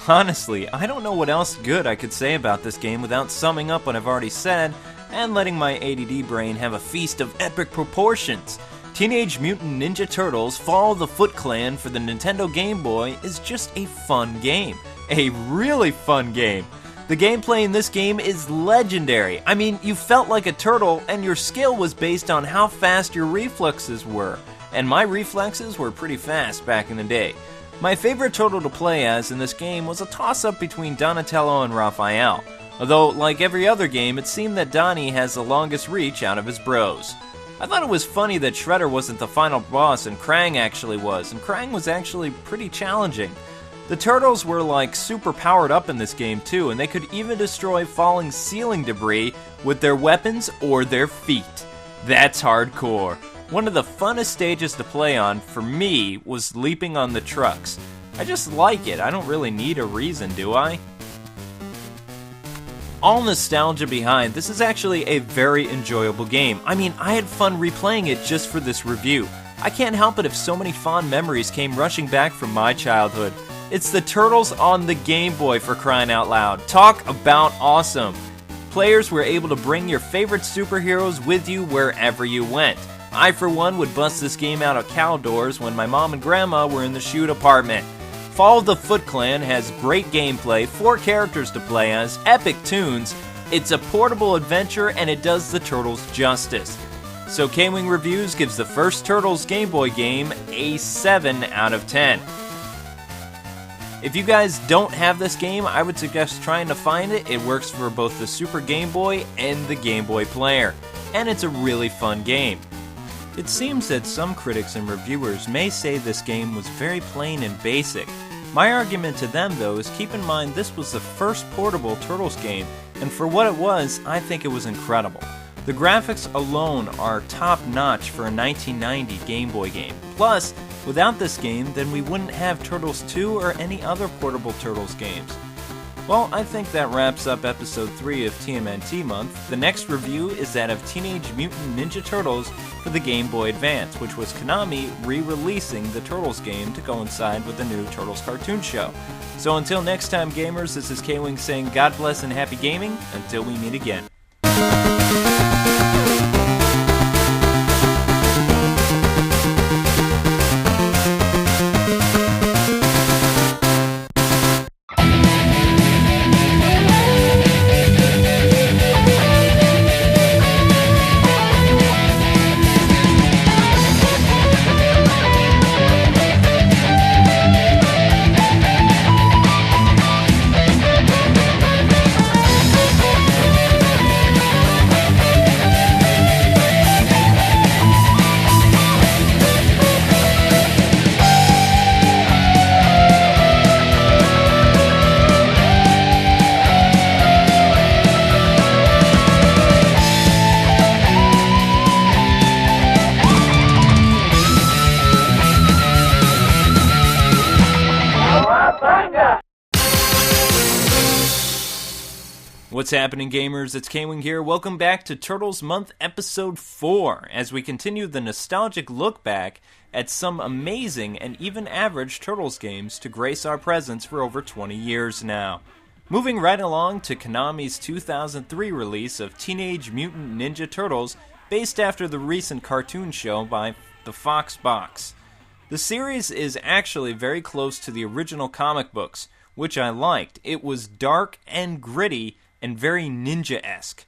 Honestly, I don't know what else good I could say about this game without summing up what I've already said and letting my ADD brain have a feast of epic proportions. Teenage Mutant Ninja Turtles Fall of the Foot Clan for the Nintendo Game Boy is just a fun game. A really fun game. The gameplay in this game is legendary. I mean, you felt like a turtle and your skill was based on how fast your reflexes were. And my reflexes were pretty fast back in the day. My favorite turtle to play as in this game was a toss-up between Donatello and Raphael. Although, like every other game, it seemed that Donnie has the longest reach out of his bros. I thought it was funny that Shredder wasn't the final boss and Krang actually was, and Krang was actually pretty challenging. The turtles were like super powered up in this game too, and they could even destroy falling ceiling debris with their weapons or their feet. That's hardcore. One of the funnest stages to play on, for me, was leaping on the trucks. I just like it, I don't really need a reason, do I? All nostalgia behind, this is actually a very enjoyable game. I mean, I had fun replaying it just for this review. I can't help it if so many fond memories came rushing back from my childhood. It's the Turtles on the Game Boy, for crying out loud. Talk about awesome. Players were able to bring your favorite superheroes with you wherever you went. I, for one, would bust this game out of cow doors when my mom and grandma were in the shoe department. Fall of the Foot Clan has great gameplay, 4 characters to play as, epic tunes, it's a portable adventure, and it does the Turtles justice. So K-Wing Reviews gives the first Turtles Game Boy game a 7 out of 10. If you guys don't have this game, I would suggest trying to find it. It works for both the Super Game Boy and the Game Boy Player, and it's a really fun game. It seems that some critics and reviewers may say this game was very plain and basic. My argument to them, though, is keep in mind this was the first portable Turtles game, and for what it was, I think it was incredible. The graphics alone are top-notch for a 1990 Game Boy game. Plus, without this game, then we wouldn't have Turtles 2 or any other portable Turtles games. Well, I think that wraps up episode 3 of TMNT Month. The next review is that of Teenage Mutant Ninja Turtles for the Game Boy Advance, which was Konami re-releasing the Turtles game to coincide with the new Turtles cartoon show. So until next time, gamers, this is K-Wing saying God bless and happy gaming, until we meet again. What's happening, gamers? It's K-Wing here. Welcome back to Turtles Month Episode 4, as we continue the nostalgic look back at some amazing and even average Turtles games to grace our presence for over 20 years now. Moving right along to Konami's 2003 release of Teenage Mutant Ninja Turtles, based after the recent cartoon show by the Fox Box. The series is actually very close to the original comic books, which I liked. It was dark and gritty, and very ninja-esque.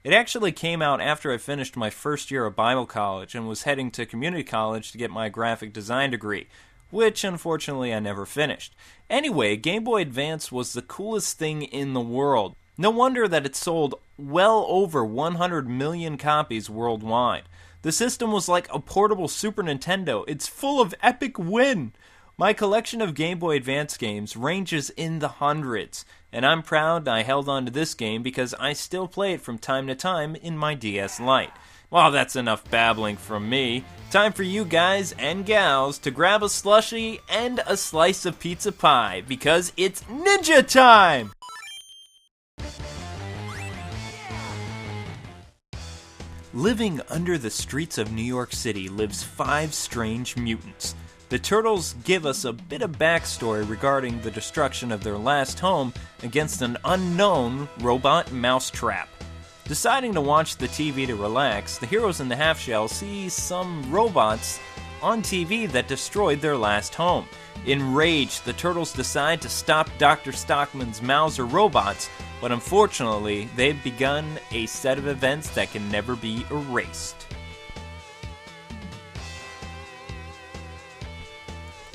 It actually came out after I finished my first year of Bible college and was heading to community college to get my graphic design degree, which unfortunately I never finished. Anyway, Game Boy Advance was the coolest thing in the world. No wonder that it sold well over 100 million copies worldwide. The system was like a portable Super Nintendo. It's full of epic win! My collection of Game Boy Advance games ranges in the hundreds, and I'm proud I held on to this game because I still play it from time to time in my DS Lite. Well, that's enough babbling from me. Time for you guys and gals to grab a slushie and a slice of pizza pie, because it's ninja time! Living under the streets of New York City lives 5 strange mutants. The Turtles give us a bit of backstory regarding the destruction of their last home against an unknown robot mousetrap. Deciding to watch the TV to relax, the heroes in the half-shell see some robots on TV that destroyed their last home. Enraged, the Turtles decide to stop Dr. Stockman's Mauser robots, but unfortunately, they've begun a set of events that can never be erased.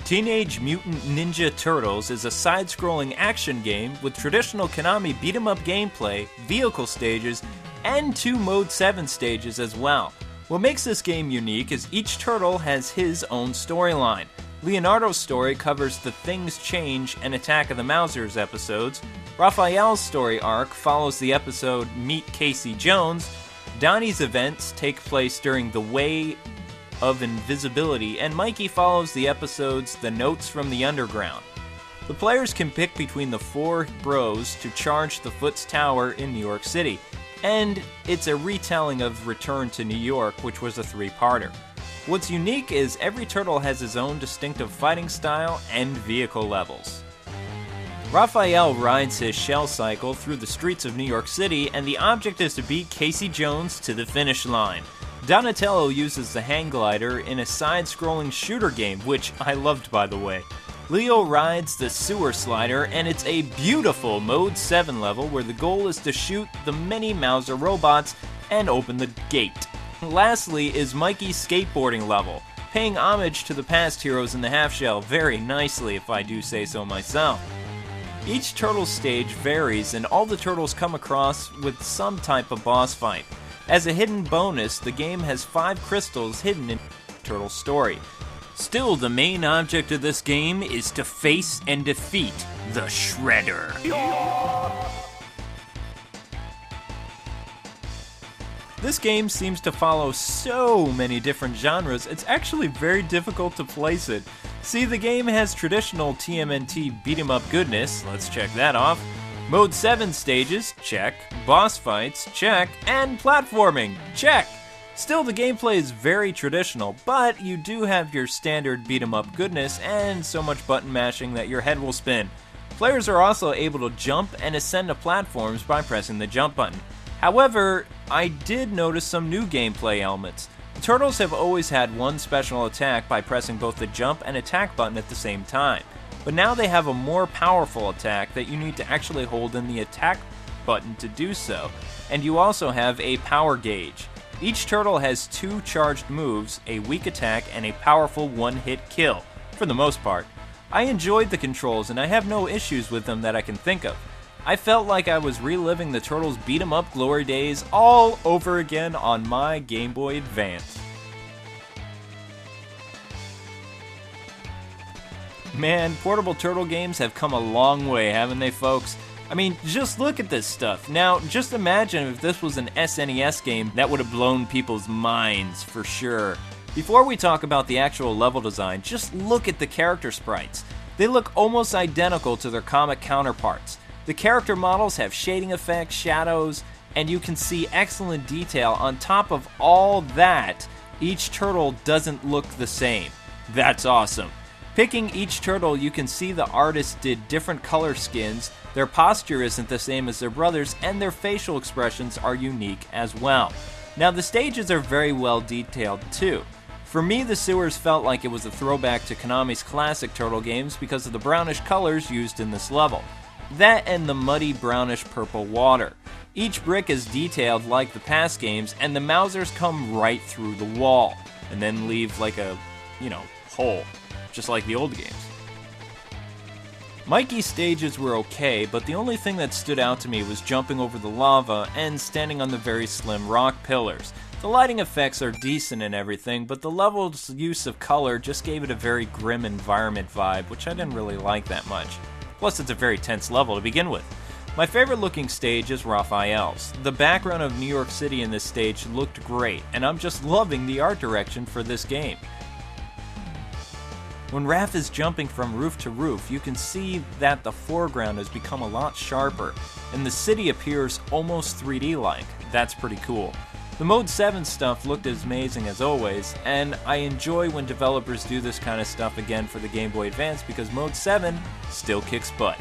Teenage Mutant Ninja Turtles is a side-scrolling action game with traditional Konami beat-em-up gameplay, vehicle stages, and 2 Mode 7 stages as well. What makes this game unique is each turtle has his own storyline. Leonardo's story covers the Things Change and Attack of the Mousers episodes. Raphael's story arc follows the episode Meet Casey Jones. Donnie's events take place during The Way of Invisibility, and Mikey follows the episodes The Notes from the Underground. The players can pick between the 4 bros to charge the Foot's Tower in New York City, and it's a retelling of Return to New York, which was a 3-parter. What's unique is every turtle has his own distinctive fighting style and vehicle levels. Raphael rides his shell cycle through the streets of New York City, and the object is to beat Casey Jones to the finish line. Donatello uses the hang glider in a side-scrolling shooter game, which I loved by the way. Leo rides the sewer slider, and it's a beautiful Mode 7 level where the goal is to shoot the many Mauser robots and open the gate. Lastly is Mikey's skateboarding level, paying homage to the past heroes in the half-shell very nicely if I do say so myself. Each turtle stage varies, and all the turtles come across with some type of boss fight. As a hidden bonus, the game has 5 crystals hidden in Turtle's story. Still, the main object of this game is to face and defeat the Shredder. This game seems to follow so many different genres, it's actually very difficult to place it. See, the game has traditional TMNT beat-em-up goodness, let's check that off. Mode 7 stages, check. Boss fights, check. And platforming, check. Still, the gameplay is very traditional, but you do have your standard beat-em-up goodness and so much button mashing that your head will spin. Players are also able to jump and ascend to platforms by pressing the jump button. However, I did notice some new gameplay elements. The Turtles have always had one special attack by pressing both the jump and attack button at the same time, but now they have a more powerful attack that you need to actually hold in the attack button to do so, and you also have a power gauge. Each turtle has 2 charged moves, a weak attack, and a powerful one-hit kill, for the most part. I enjoyed the controls, and I have no issues with them that I can think of. I felt like I was reliving the Turtles' beat-em-up glory days all over again on my Game Boy Advance. Man, portable turtle games have come a long way, haven't they, folks? I mean, just look at this stuff. Now, just imagine if this was an SNES game, that would have blown people's minds, for sure. Before we talk about the actual level design, just look at the character sprites. They look almost identical to their comic counterparts. The character models have shading effects, shadows, and you can see excellent detail. On top of all that, each turtle doesn't look the same. That's awesome. Picking each turtle, you can see the artist did different color skins, their posture isn't the same as their brothers, and their facial expressions are unique as well. Now, the stages are very well detailed too. For me, the sewers felt like it was a throwback to Konami's classic turtle games because of the brownish colors used in this level. That and the muddy brownish purple water. Each brick is detailed like the past games, and the Mousers come right through the wall, and then leave like a, hole, just like the old games. Mikey's stages were okay, but the only thing that stood out to me was jumping over the lava and standing on the very slim rock pillars. The lighting effects are decent and everything, but the level's use of color just gave it a very grim environment vibe, which I didn't really like that much. Plus, it's a very tense level to begin with. My favorite looking stage is Raphael's. The background of New York City in this stage looked great, and I'm just loving the art direction for this game. When Raph is jumping from roof to roof, you can see that the foreground has become a lot sharper, and the city appears almost 3D-like. That's pretty cool. The Mode 7 stuff looked as amazing as always, and I enjoy when developers do this kind of stuff again for the Game Boy Advance because Mode 7 still kicks butt.